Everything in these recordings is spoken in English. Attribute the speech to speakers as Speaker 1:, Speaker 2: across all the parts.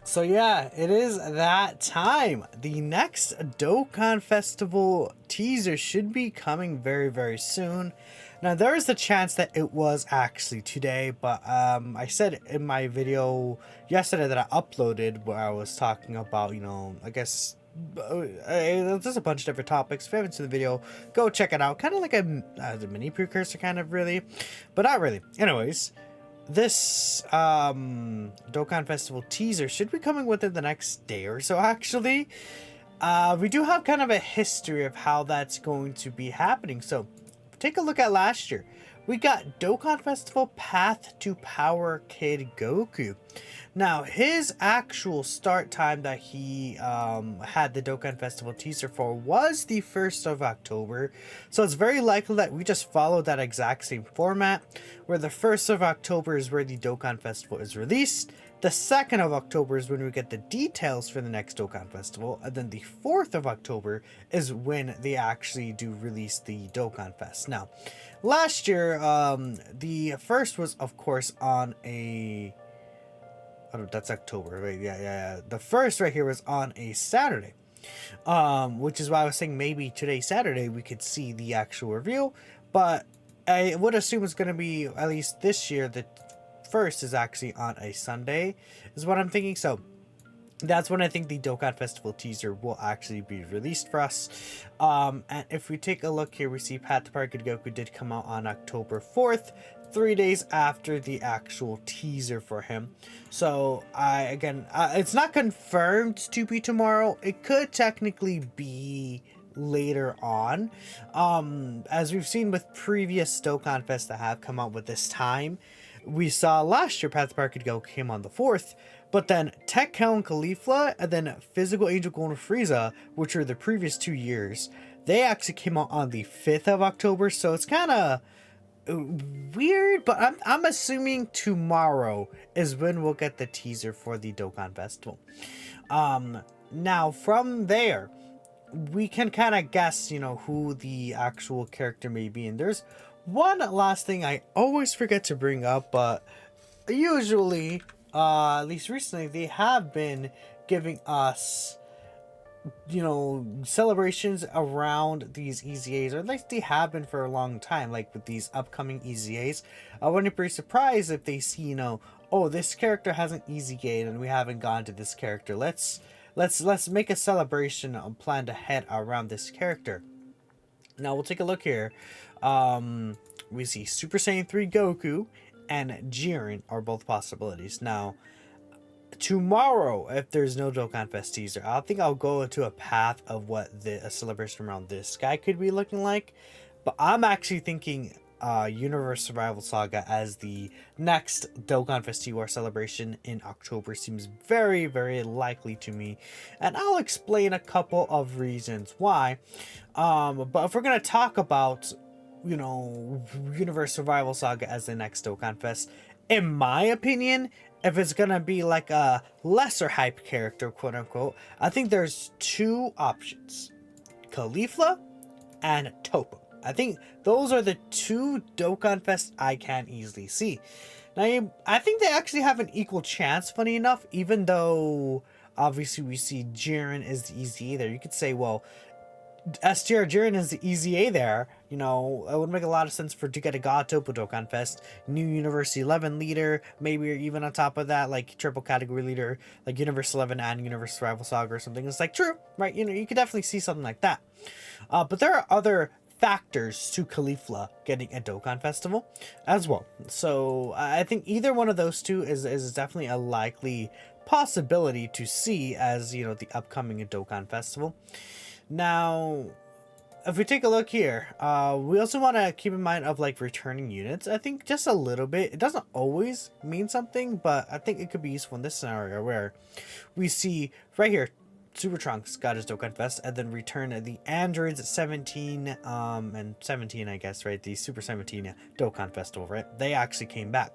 Speaker 1: So yeah, it is that time. The next Dokkan Festival teaser should be coming very, very soon. Now there is the chance that it was actually today, but I said in my video yesterday that I uploaded where I was talking about, I guess there's a bunch of different topics. If you haven't seen the video, go check it out. Kind of like a mini precursor, kind of really, but not really. Anyways, this Dokkan Festival teaser should be coming within the next day or so, actually. We do have kind of a history of how that's going to be happening. So take a look at last year. We got Dokkan Festival Path to Power Kid Goku. Now, his actual start time that he had the Dokkan Festival teaser for was the 1st of October. So it's very likely that we just followed that exact same format, where the 1st of October is where the Dokkan Festival is released. The 2nd of October is when we get the details for the next Dokkan Festival, and then the 4th of October is when they actually do release the Dokkan Fest. Now, last year, the first was, of course, on a... Oh, that's October, right? Yeah. The first right here was on a Saturday. Which is why I was saying maybe today, Saturday, we could see the actual reveal. But I would assume it's going to be, at least this year, the first is actually on a Sunday, is what I'm thinking. So that's when I think the Dokkan Festival teaser will actually be released for us. And if we take a look here, we see Path to Power Kid Goku did come out on October 4th, 3 days after the actual teaser for him. So it's not confirmed to be tomorrow. It could technically be later on. As we've seen with previous Dokkan Fest that have come out with this time. We saw last year Path to Power Kid Goku came on the 4th, but then Tech Count Caulifla and then Physical Angel Golden Frieza, which were the previous 2 years, they actually came out on the 5th of October, so it's kind of weird, but I'm assuming tomorrow is when we'll get the teaser for the Dokkan Festival. Now from there, we can kind of guess, who the actual character may be, and there's one last thing I always forget to bring up, but usually, at least recently, they have been giving us, celebrations around these EZAs, or at least they have been for a long time, like with these upcoming EZAs. I wouldn't be surprised if they see, oh, this character has an EZA and we haven't gone to this character. Let's make a celebration planned ahead around this character. Now we'll take a look here. We see Super Saiyan 3 Goku and Jiren are both possibilities. Now, tomorrow, if there's no Dokkan Fest teaser, I think I'll go into a path of what a celebration around this guy could be looking like. But I'm actually thinking Universe Survival Saga as the next Dokkan Fest TUR celebration in October seems very, very likely to me, and I'll explain a couple of reasons why. But if we're gonna talk about, Universe Survival Saga as the next Dokkan Fest, in my opinion, if it's gonna be like a lesser hype character, quote unquote, I think there's 2 options: Caulifla and Topo. I think those are the 2 Dokkan Fest I can easily see. Now, I think they actually have an equal chance, funny enough, even though obviously we see Jiren is the EZA there. You could say, well, STR Jiren is the EZA there. It would make a lot of sense to get a God Topo Dokkan Fest, new Universe 11 leader, maybe even on top of that, like triple category leader, like Universe 11 and Universe Survival Saga or something. It's like, true, right? You could definitely see something like that. But there are other factors to Caulifla getting a Dokkan Festival as well. So I think either one of those 2 is definitely a likely possibility to see as, the upcoming Dokkan Festival. Now, if we take a look here, we also want to keep in mind of like returning units. I think just a little bit. It doesn't always mean something, but I think it could be useful in this scenario where we see right here, Super Trunks got his Dokkan Fest, and then return the androids 17 and 17, I guess, right? The Super 17 Dokkan Festival, right? They actually came back.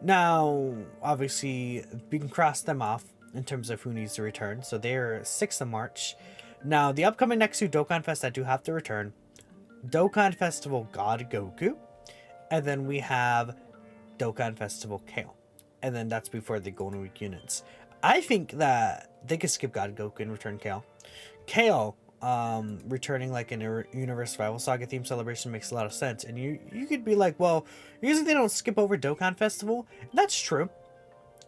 Speaker 1: Now, obviously, we can cross them off in terms of who needs to return. So they're 6th of March. Now, the upcoming next 2 Dokkan Fest that do have to return: Dokkan Festival God Goku, and then we have Dokkan Festival Kale. And then that's before the Golden Week units. I think that they could skip God Goku and return Kale. Kale returning like in a Universe Survival Saga theme celebration makes a lot of sense. And you could be like, well, usually they don't skip over Dokkan Festival. That's true.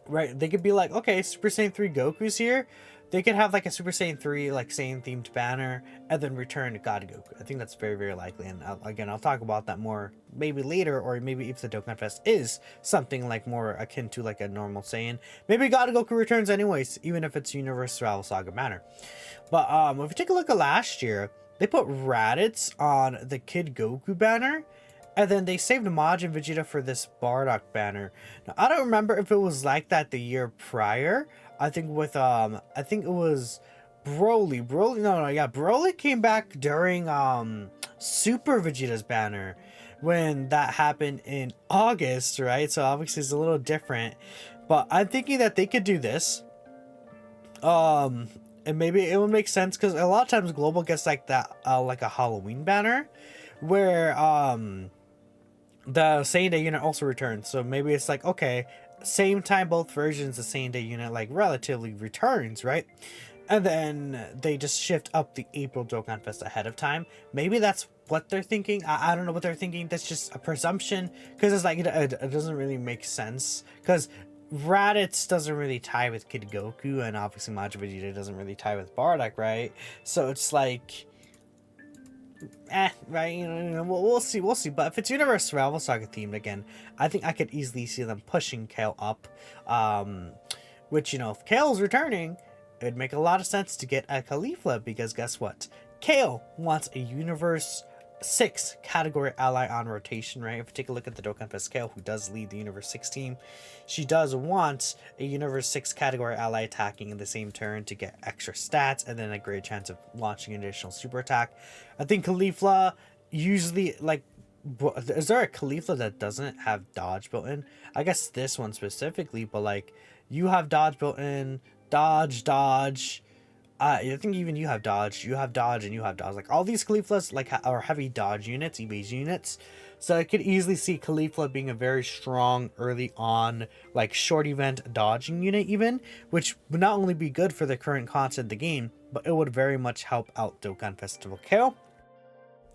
Speaker 1: Right? They could be like, okay, Super Saiyan 3 Goku's here. They could have like a Super Saiyan 3 like Saiyan themed banner and then return to God Goku. I think that's very, very likely. And I'll talk about that more maybe later, or maybe if the Dokkan Fest is something like more akin to like a normal Saiyan. Maybe God Goku returns anyways, even if it's Universe Survival Saga banner. But if you take a look at last year, they put Raditz on the Kid Goku banner. And then they saved Maj and Vegeta for this Bardock banner. Now, I don't remember if it was like that the year prior. I think with, I think it was Broly. Broly came back during, Super Vegeta's banner when that happened in August, right? So obviously it's a little different. But I'm thinking that they could do this. And maybe it would make sense because a lot of times Global gets like that, like a Halloween banner where, the same day unit also returns. So maybe it's like, okay, same time both versions, the same day unit like relatively returns, right? And then they just shift up the April Dokkan Fest ahead of time. Maybe that's what they're thinking. I don't know what they're thinking. That's just a presumption because it's like it doesn't really make sense because Raditz doesn't really tie with Kid Goku, and obviously Majin Vegeta doesn't really tie with Bardock, right? So it's like, right, we'll see. But if it's Universe Survival Saga themed again, I think I could easily see them pushing Kale up. Which, if Kale's returning, it would make a lot of sense to get a Caulifla, because guess what? Kale wants a Universe 6 category ally on rotation, right? If you take a look at the Dokkan Fest Kale, who does lead the Universe 6 team, she does want a Universe 6 category ally attacking in the same turn to get extra stats and then a great chance of launching an additional super attack. I think Caulifla usually, like, is there a Caulifla that doesn't have dodge built in? I guess this one specifically, but like, you have dodge built in, dodge. I think even you have dodge, and you have dodge. Like, all these Cauliflas like are heavy dodge units, evade units. So I could easily see Caulifla being a very strong early on, like, short event dodging unit even, which would not only be good for the current content of the game, but it would very much help out Dokkan Festival Kale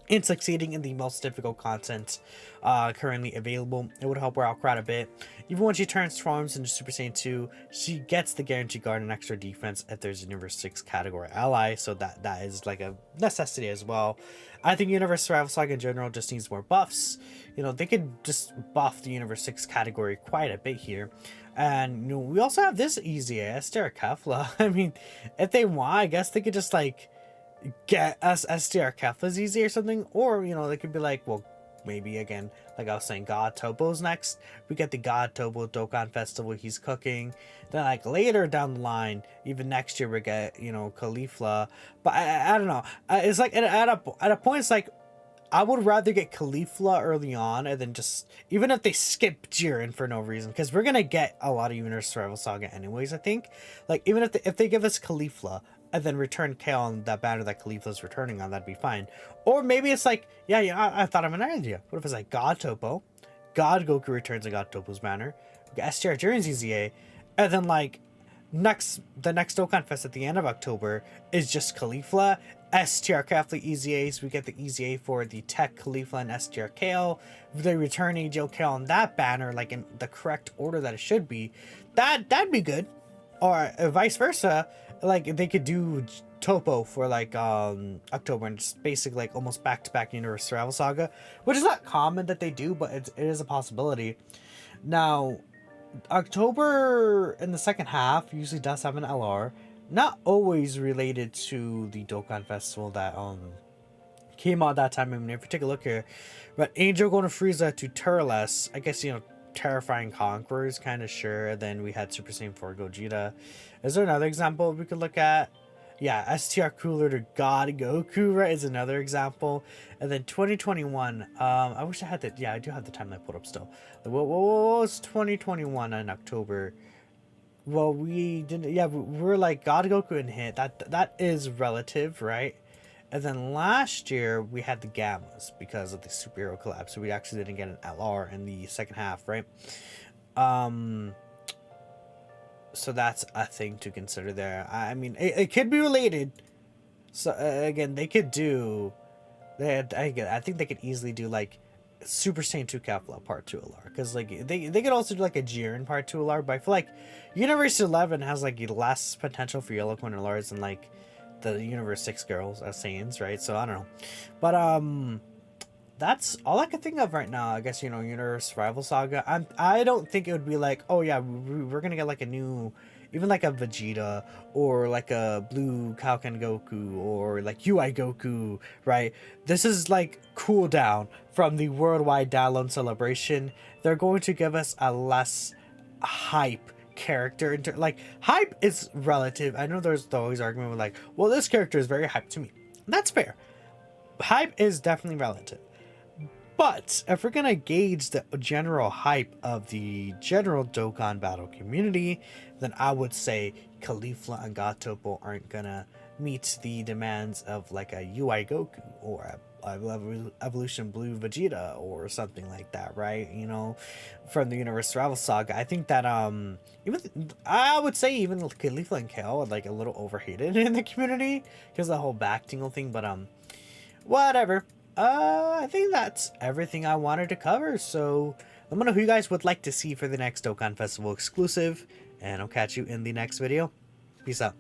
Speaker 1: in succeeding in the most difficult content currently available. It would help her out quite a bit. Even when she transforms into Super Saiyan 2, she gets the Guarantee Guard and extra defense if there's a Universe 6 category ally, so that is like a necessity as well. I think Universe Survival Saga in general just needs more buffs. They could just buff the Universe 6 category quite a bit here. And we also have this easy STR Kefla. I mean, if they want, I guess they could just like get us STR Kefla's easy or something, or they could be like, well, maybe again, like I was saying, God Topo's next. We get the God Topo Dokkan Festival he's cooking. Then like later down the line, even next year we get Caulifla. But I don't know. It's like at a point, it's like I would rather get Caulifla early on and then just, even if they skip Jiren for no reason, because we're gonna get a lot of Universe Survival Saga anyways. I think like even if they give us Caulifla and then return Kale on that banner that Caulifla's returning on, that'd be fine. Or maybe it's like, I thought of an idea. What if it's like God Topo, God Goku returns on God Topo's banner, STR Jiren's EZA, and then like the next Dokkan Fest at the end of October is just Caulifla, STR Kefla EZAs. We get the EZA for the Tech Caulifla and STR Kale. They return AGL Kale on that banner, like in the correct order that it should be. That'd be good. Or vice versa, like they could do Topo for like October and just basically like almost back-to-back Universe Survival Saga, which is not common that they do, but it is a possibility. Now, October in the second half usually does have an LR, not always related to the Dokkan Festival that came out that time. I mean, if you take a look here, but Angel going to Frieza to Turles, I guess Terrifying Conquerors, kind of sure. And then we had Super Saiyan 4 Gogeta. Is there another example we could look at? Yeah, STR Cooler to God Goku, right, is another example. And then 2021, I wish I had that. Yeah, I do have the timeline put up still. What was 2021 in October? Well, we didn't. Yeah, we're like God Goku and hit. That is relative, right? And then last year we had the Gammas because of the superhero collapse, so we actually didn't get an LR in the second half, right? So that's a thing to consider there. I mean, it could be related. So again, they could do. I think they could easily do like Super Saiyan 2 Kefla Part 2 LR, because like they could also do like a Jiren Part 2 LR, but I feel like Universe 11 has like less potential for Yellow Coin LRs than like the Universe 6 girls as Saiyans, right? So I don't know, but that's all I can think of right now. I guess, you know, Universe Rival Saga. I don't think it would be like, oh yeah, we're gonna get like a new, even like a Vegeta or like a Blue Kaioken Goku or like UI Goku, right? This is like cooldown from the worldwide download celebration. They're going to give us a less hype character. Like hype is relative. I know there's always argument with like, well, this character is very hype to me. That's fair. Hype is definitely relative. But if we're gonna gauge the general hype of the general Dokkan battle community, then I would say Caulifla and Gatopo aren't gonna meet the demands of like a UI Goku or a Evolution Blue Vegeta or something like that, right? You know, from the Universe Travel Saga. I think that even I would say even Caulifla and Kale are like a little overhated in the community because the whole back tingle thing, but whatever. I think that's everything I wanted to cover. So let me know who you guys would like to see for the next Dokkan Festival exclusive, and I'll catch you in the next video. Peace out.